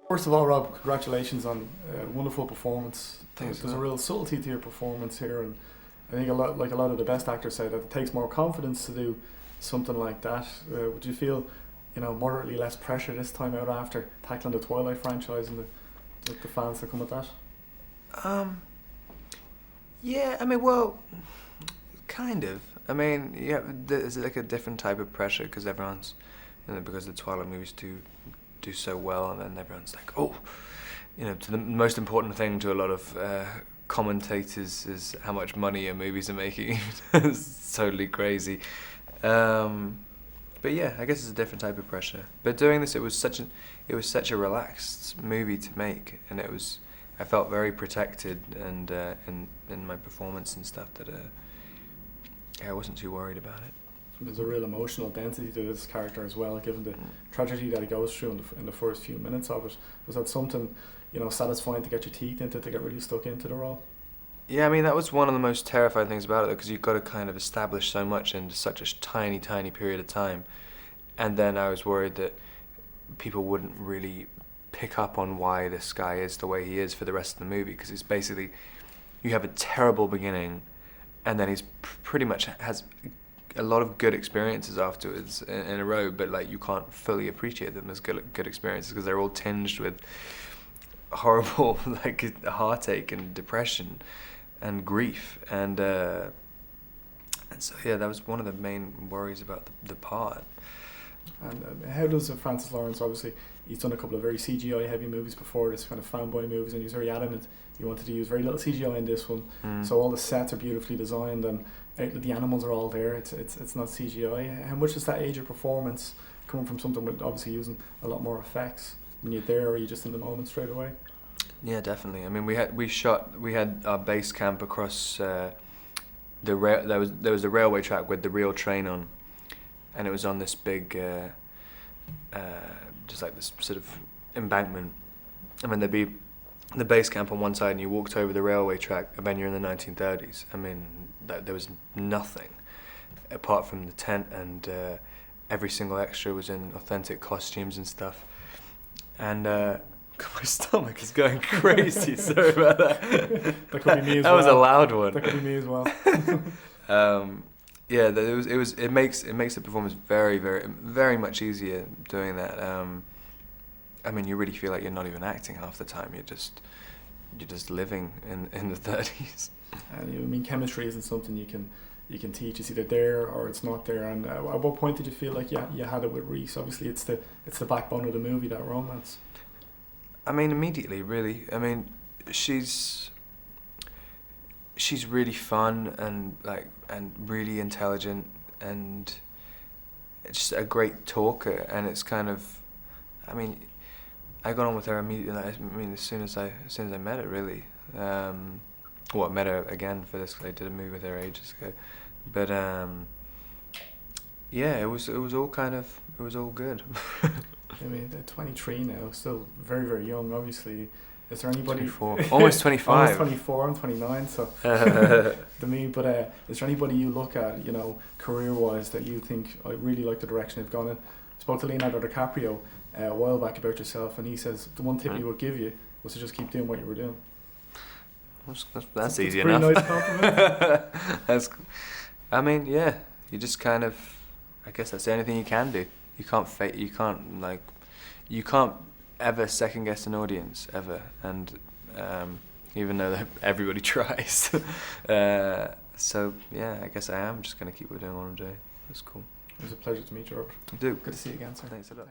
First of all, Rob, congratulations on a wonderful performance. Thanks. There's a real subtlety to your performance here, and I think a lot of the best actors say that it takes more confidence to do something like that. Would you feel, moderately less pressure this time out after tackling the Twilight franchise and the fans that come with that? Yeah, I mean, well, kind of. I mean, yeah, there's like a different type of pressure because everyone's, because the Twilight movies do so well, and then everyone's like, oh, to the most important thing to a lot of commentators is how much money your movies are making. It's totally crazy. But yeah, I guess it's a different type of pressure. But doing this, it was such a relaxed movie to make, and I felt very protected and in my performance and stuff that I wasn't too worried about it. There's a real emotional density to this character as well, given the tragedy that he goes through in the first few minutes of it. Was that something, satisfying to get your teeth into, to get really stuck into the role? Yeah, I mean, that was one of the most terrifying things about it, because you've got to kind of establish so much in such a tiny, tiny period of time. And then I was worried that people wouldn't really pick up on why this guy is the way he is for the rest of the movie, because it's basically, you have a terrible beginning, and then he's pretty much has a lot of good experiences afterwards in a row, but like you can't fully appreciate them as good experiences because they're all tinged with horrible like heartache and depression and grief, and so yeah, that was one of the main worries about the part. And how does Francis Lawrence, obviously he's done a couple of very CGI heavy movies before, this kind of fanboy movies, and he's very adamant he wanted to use very little CGI in this one. So all the sets are beautifully designed, and the animals are all there. It's not CGI. How much does that age your performance, coming from something with obviously using a lot more effects? When you're there, or are you just in the moment straight away? Yeah, definitely. I mean, we had our base camp across there was a railway track with the real train on, and it was on this big just like this sort of embankment. I mean, there'd be the base camp on one side, and you walked over the railway track, and then you're in the 1930s. I mean, there was nothing apart from the tent, and every single extra was in authentic costumes and stuff. And my stomach is going crazy. Sorry about that. That could be me as well. That was a loud one. That could be me as well. Yeah, it makes the performance very, very, very much easier doing that. I mean, you really feel like you're not even acting half the time. You're just living in the 30s. And I mean, chemistry isn't something you can teach. It's either there or it's not there. And at what point did you feel like you had it with Reese? Obviously, it's the backbone of the movie, that romance. I mean, immediately, really. I mean, she's really fun and really intelligent, and just a great talker. And it's kind of, I mean, I got on with her immediately. I mean, as soon as I met her, really. I met her again for this. I did a movie with her ages ago, but yeah, it was all good. I mean, they're 23 now, still very, very young. Obviously, is there anybody? 24, almost 25. Almost 24. I'm 29, so to me. But is there anybody you look at, career-wise, that you think, I really like the direction they've gone in? I spoke to Leonardo DiCaprio a while back about yourself, and he says the one tip he would give you was to just keep doing what you were doing. That's easy enough. Nice compliment. I mean, yeah, you just kind of, I guess that's the only thing you can do. You can't ever second guess an audience ever, and even though everybody tries. So yeah, I guess I am just gonna keep doing what I'm doing. That's cool. It was a pleasure to meet you, Robert. I do. Good to see you again, sir. Thanks a lot.